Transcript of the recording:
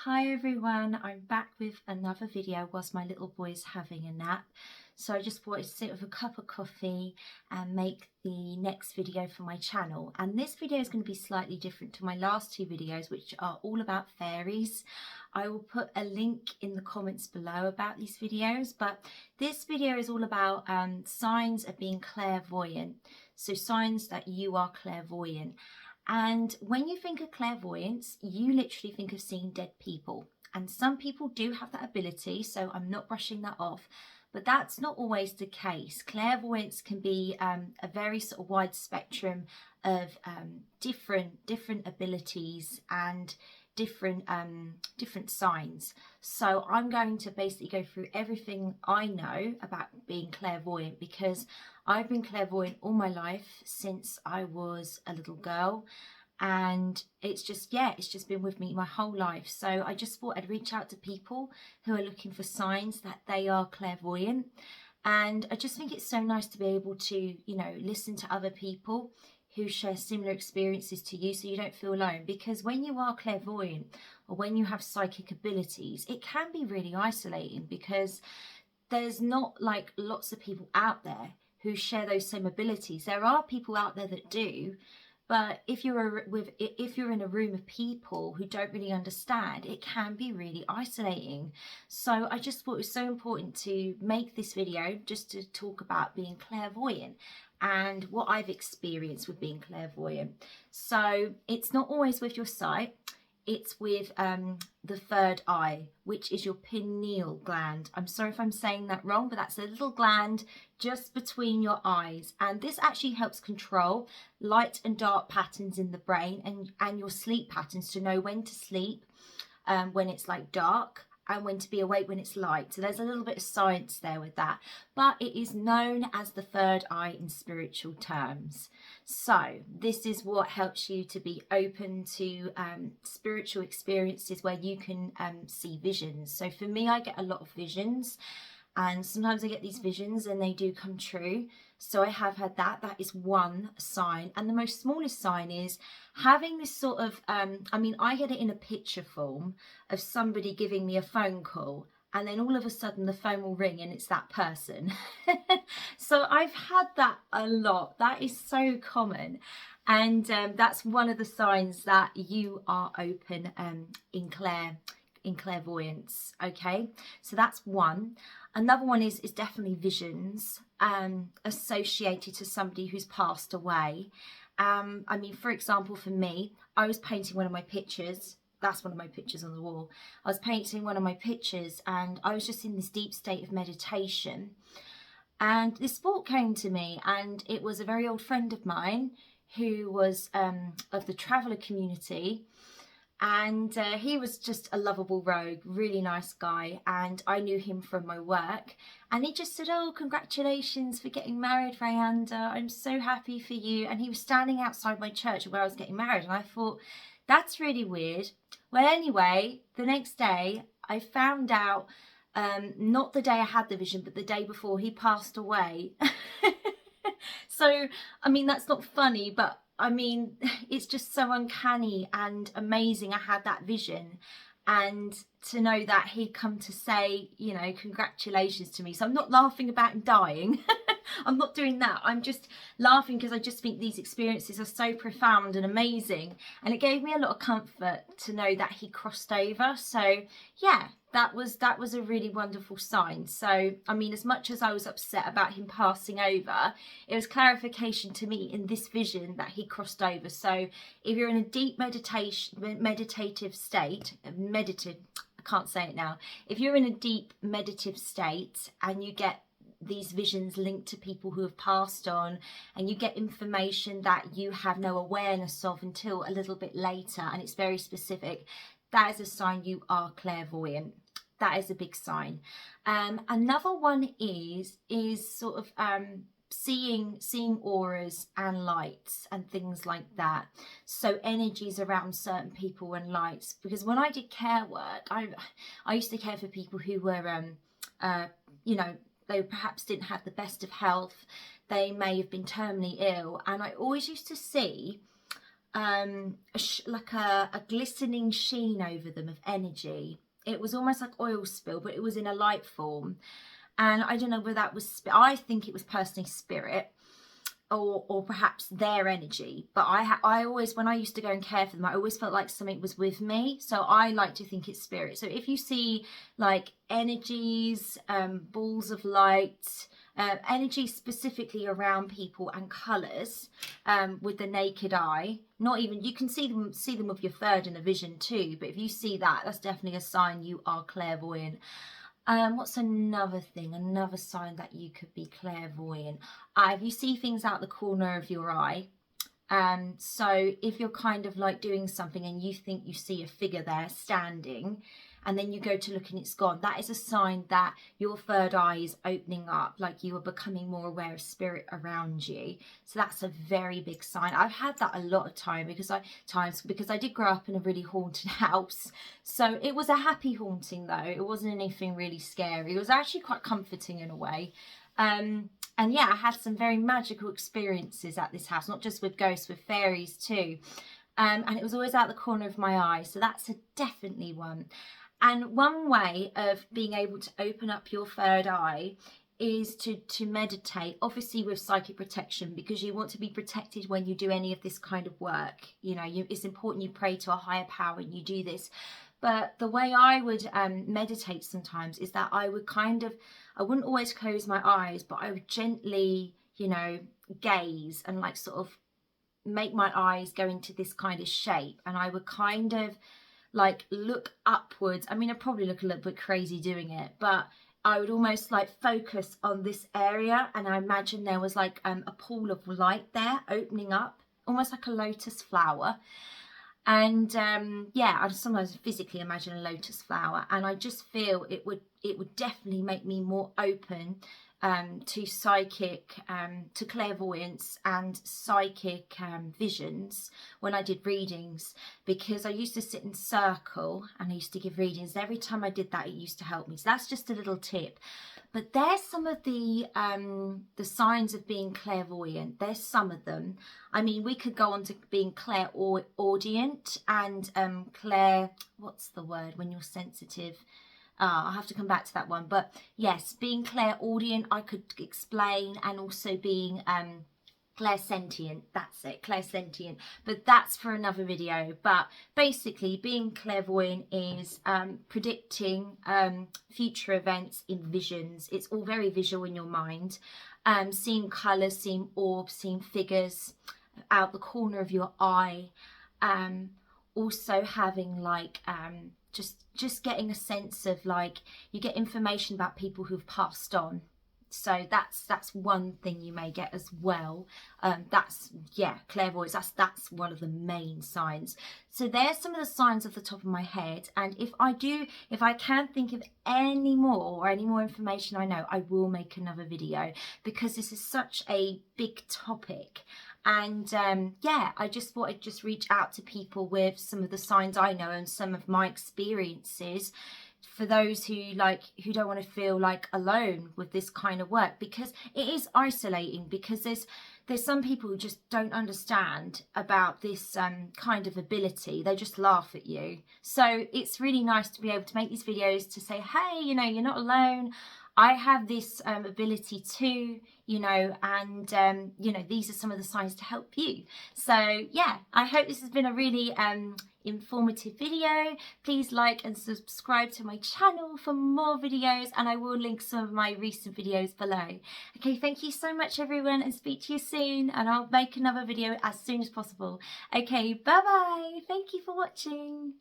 Hi everyone, I'm back with another video whilst my little boy's having a nap. So I just wanted to sit with a cup of coffee and make the next video for my channel. And this video is going to be slightly different to my last two videos, which are all about fairies. I will put a link in the comments below about these videos, but this video is all about signs of being clairvoyant. So signs that you are clairvoyant. And when you think of clairvoyance, you literally think of seeing dead people. And some people do have that ability, so I'm not brushing that off. But that's not always the case. Clairvoyance can be a very sort of wide spectrum of different abilities and different signs. So I'm going to basically go through everything I know about being clairvoyant, because I've been clairvoyant all my life since I was a little girl, and it's just been with me my whole life. So I just thought I'd reach out to people who are looking for signs that they are clairvoyant. And I just think it's so nice to be able to, you know, listen to other people who share similar experiences to you, so you don't feel alone. Because when you are clairvoyant or when you have psychic abilities, it can be really isolating, because there's not like lots of people out there who share those same abilities. There are people out there that do, but if you're in a room of people who don't really understand, it can be really isolating. So I just thought it was so important to make this video just to talk about being clairvoyant and what I've experienced with being clairvoyant. So it's not always with your sight. It's with the third eye, which is your pineal gland. I'm sorry if I'm saying that wrong, but that's a little gland just between your eyes. And this actually helps control light and dark patterns in the brain and your sleep patterns, to know when to sleep when it's like dark, and when to be awake when it's light. So there's a little bit of science there with that, but it is known as the third eye in spiritual terms. So this is what helps you to be open to spiritual experiences where you can see visions. So for me, I get a lot of visions, and sometimes I get these visions and they do come true. So I have had that. That is one sign. And the most smallest sign is having this sort of, I get it in a picture form of somebody giving me a phone call, and then all of a sudden the phone will ring and it's that person. So I've had that a lot. That is so common. And that's one of the signs that you are open in clairvoyance. Okay, so that's one. Another one is definitely visions associated to somebody who's passed away. For example, for me, I was painting one of my pictures. That's one of my pictures on the wall. I was painting one of my pictures, and I was just in this deep state of meditation, and this thought came to me, and it was a very old friend of mine who was of the traveller community. And he was just a lovable rogue, really nice guy, and I knew him from my work. And he just said, "Oh, congratulations for getting married, Rayanda. I'm so happy for you." And he was standing outside my church where I was getting married, and I thought, that's really weird. Well, anyway, the next day I found out, not the day I had the vision, but the day before, he passed away. So, that's not funny, but it's just so uncanny and amazing. I had that vision, and to know that he'd come to say, you know, congratulations to me. So I'm not laughing about him dying. I'm not doing that. I'm just laughing because I just think these experiences are so profound and amazing. And it gave me a lot of comfort to know that he crossed over. So yeah, that was a really wonderful sign. So, as much as I was upset about him passing over, it was clarification to me in this vision that he crossed over. So if you're in a deep meditative state, I can't say it now. If you're in a deep meditative state and you get these visions linked to people who have passed on, and you get information that you have no awareness of until a little bit later, and it's very specific, that is a sign you are clairvoyant. That is a big sign. Another one is sort of seeing auras and lights and things like that. So energies around certain people and lights. Because when I did care work, I used to care for people who were they perhaps didn't have the best of health. They may have been terminally ill, and I always used to see like a glistening sheen over them of energy. It was almost like oil spill, but it was in a light form. And I don't know whether that was, I think it was personally spirit, or perhaps their energy. But I always, when I used to go and care for them, I always felt like something was with me. So I like to think it's spirit. So if you see like energies, balls of light, energy specifically around people and colours, with the naked eye, not even, you can see them with your third and a vision too, but if you see that, that's definitely a sign you are clairvoyant. What's another thing, another sign that you could be clairvoyant? If you see things out the corner of your eye, so if you're kind of like doing something and you think you see a figure there standing, and then you go to look and it's gone, that is a sign that your third eye is opening up, like you are becoming more aware of spirit around you. So that's a very big sign. I've had that a lot of times because I did grow up in a really haunted house. So it was a happy haunting though. It wasn't anything really scary. It was actually quite comforting in a way. And yeah, I had some very magical experiences at this house, not just with ghosts, with fairies too. And it was always out the corner of my eye. So that's definitely one. And one way of being able to open up your third eye is to meditate, obviously with psychic protection, because you want to be protected when you do any of this kind of work. You know, it's important you pray to a higher power and you do this. But the way I would meditate sometimes is that I wouldn't always close my eyes, but I would gently, you know, gaze and like sort of make my eyes go into this kind of shape. And I would kind of like look upwards. I mean, I probably look a little bit crazy doing it, but I would almost like focus on this area, and I imagine there was like a pool of light there opening up, almost like a lotus flower. And yeah, I sometimes physically imagine a lotus flower, and I just feel it would definitely make me more open to psychic, to clairvoyance and psychic visions when I did readings, because I used to sit in circle and I used to give readings. Every time I did that, it used to help me. So that's just a little tip. But there's some of the signs of being clairvoyant. There's some of them. I mean, we could go on to being clairaudient and what's the word when you're sensitive? I'll have to come back to that one. But yes, being clairaudient, I could explain, and also being clairsentient. That's it, clairsentient. But that's for another video. But basically, being clairvoyant is predicting future events in visions. It's all very visual in your mind. Seeing colours, seeing orbs, seeing figures out the corner of your eye. Also having like just getting a sense of like, you get information about people who've passed on. So that's one thing you may get as well. That's, yeah, clairvoyance, that's one of the main signs. So there's some of the signs off the top of my head, and if I can think of any more information I know, I will make another video, because this is such a big topic. And yeah, I just thought I'd just reach out to people with some of the signs I know and some of my experiences, for those who don't want to feel like alone with this kind of work, because it is isolating, because there's some people who just don't understand about this kind of ability. They just laugh at you. So it's really nice to be able to make these videos to say, hey, you know, you're not alone. I have this ability too, you know, and, you know, these are some of the signs to help you. So, yeah, I hope this has been a really informative video. Please like and subscribe to my channel for more videos, and I will link some of my recent videos below. Okay, thank you so much, everyone, and speak to you soon, and I'll make another video as soon as possible. Okay, bye-bye. Thank you for watching.